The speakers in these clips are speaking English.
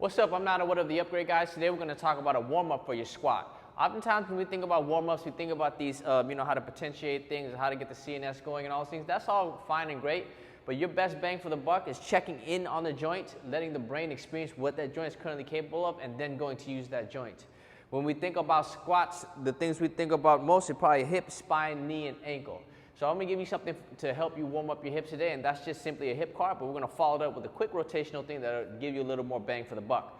What's up? I'm not one of the upgrade guys. Today we're going to talk about a warm-up for your squat. Oftentimes when we think about warm-ups, we think about these, how to potentiate things, how to get the CNS going and all those things. That's all fine and great, but your best bang for the buck is checking in on the joint, letting the brain experience what that joint is currently capable of, and then going to use that joint. When we think about squats, the things we think about most are probably hip, spine, knee, and ankle. So I'm going to give you something to help you warm up your hips today, and that's just simply a hip carve, but we're going to follow it up with a quick rotational thing that will give you a little more bang for the buck.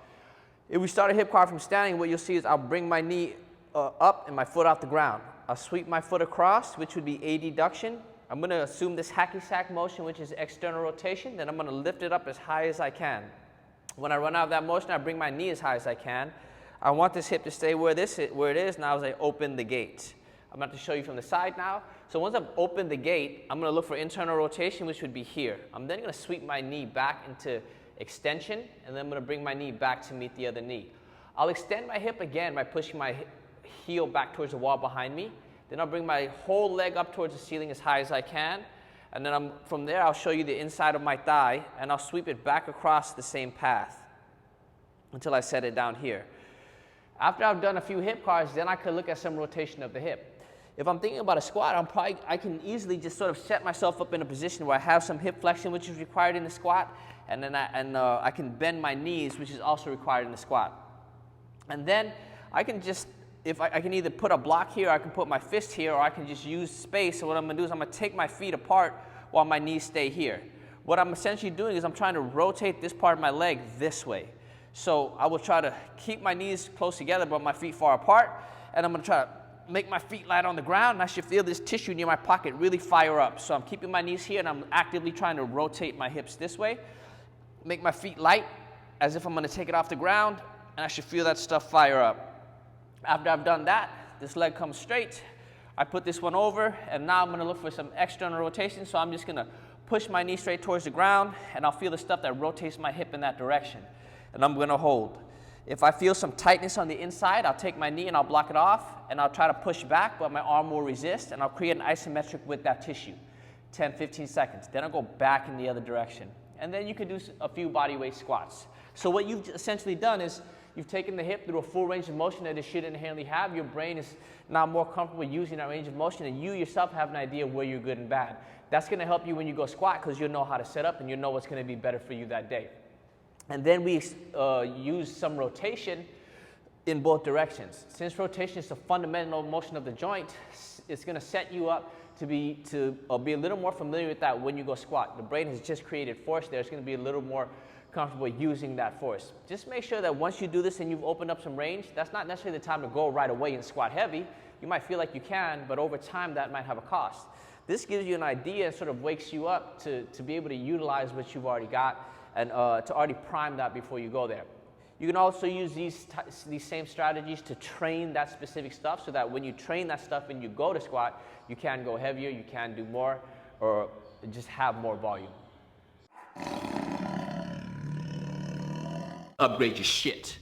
If we start a hip carve from standing, what you'll see is I'll bring my knee up and my foot off the ground. I'll sweep my foot across, which would be adduction. I'm going to assume this hacky sack motion, which is external rotation. Then I'm going to lift it up as high as I can. When I run out of that motion, I bring my knee as high as I can. I want this hip to stay where it is now as I open the gate. I'm going to show you from the side now. So once I've opened the gate, I'm going to look for internal rotation, which would be here. I'm then going to sweep my knee back into extension, and then I'm going to bring my knee back to meet the other knee. I'll extend my hip again by pushing my heel back towards the wall behind me. Then I'll bring my whole leg up towards the ceiling as high as I can. And then from there, I'll show you the inside of my thigh, and I'll sweep it back across the same path until I set it down here. After I've done a few hip carves, then I could look at some rotation of the hip. If I'm thinking about a squat, I can easily just sort of set myself up in a position where I have some hip flexion, which is required in the squat, and then I can bend my knees, which is also required in the squat. And then I can just, I can either put a block here, or I can put my fist here, or I can just use space. So what I'm going to do is I'm going to take my feet apart while my knees stay here. What I'm essentially doing is I'm trying to rotate this part of my leg this way. So I will try to keep my knees close together, but my feet far apart, and I'm going to try to make my feet light on the ground, and I should feel this tissue near my pocket really fire up. So I'm keeping my knees here, and I'm actively trying to rotate my hips this way, make my feet light as if I'm going to take it off the ground, and I should feel that stuff fire up. After I've done that, this leg comes straight. I put this one over, and now I'm going to look for some external rotation, so I'm just going to push my knee straight towards the ground, and I'll feel the stuff that rotates my hip in that direction, and I'm going to hold. If I feel some tightness on the inside, I'll take my knee and I'll block it off, and I'll try to push back, but my arm will resist, and I'll create an isometric with that tissue, 10, 15 seconds. Then I'll go back in the other direction. And then you can do a few body weight squats. So what you've essentially done is you've taken the hip through a full range of motion that it should inherently have. Your brain is now more comfortable using that range of motion, and you yourself have an idea of where you're good and bad. That's going to help you when you go squat, because you'll know how to set up and you'll know what's going to be better for you that day. And then we use some rotation in both directions. Since rotation is the fundamental motion of the joint, it's going to set you up to be a little more familiar with that when you go squat. The brain has just created force there. It's going to be a little more comfortable using that force. Just make sure that once you do this and you've opened up some range, that's not necessarily the time to go right away and squat heavy. You might feel like you can, but over time that might have a cost. This gives you an idea and sort of wakes you up to be able to utilize what you've already got, and to already prime that before you go there. You can also use these same strategies to train that specific stuff, so that when you train that stuff and you go to squat, you can go heavier, you can do more, or just have more volume. Upgrade your shit.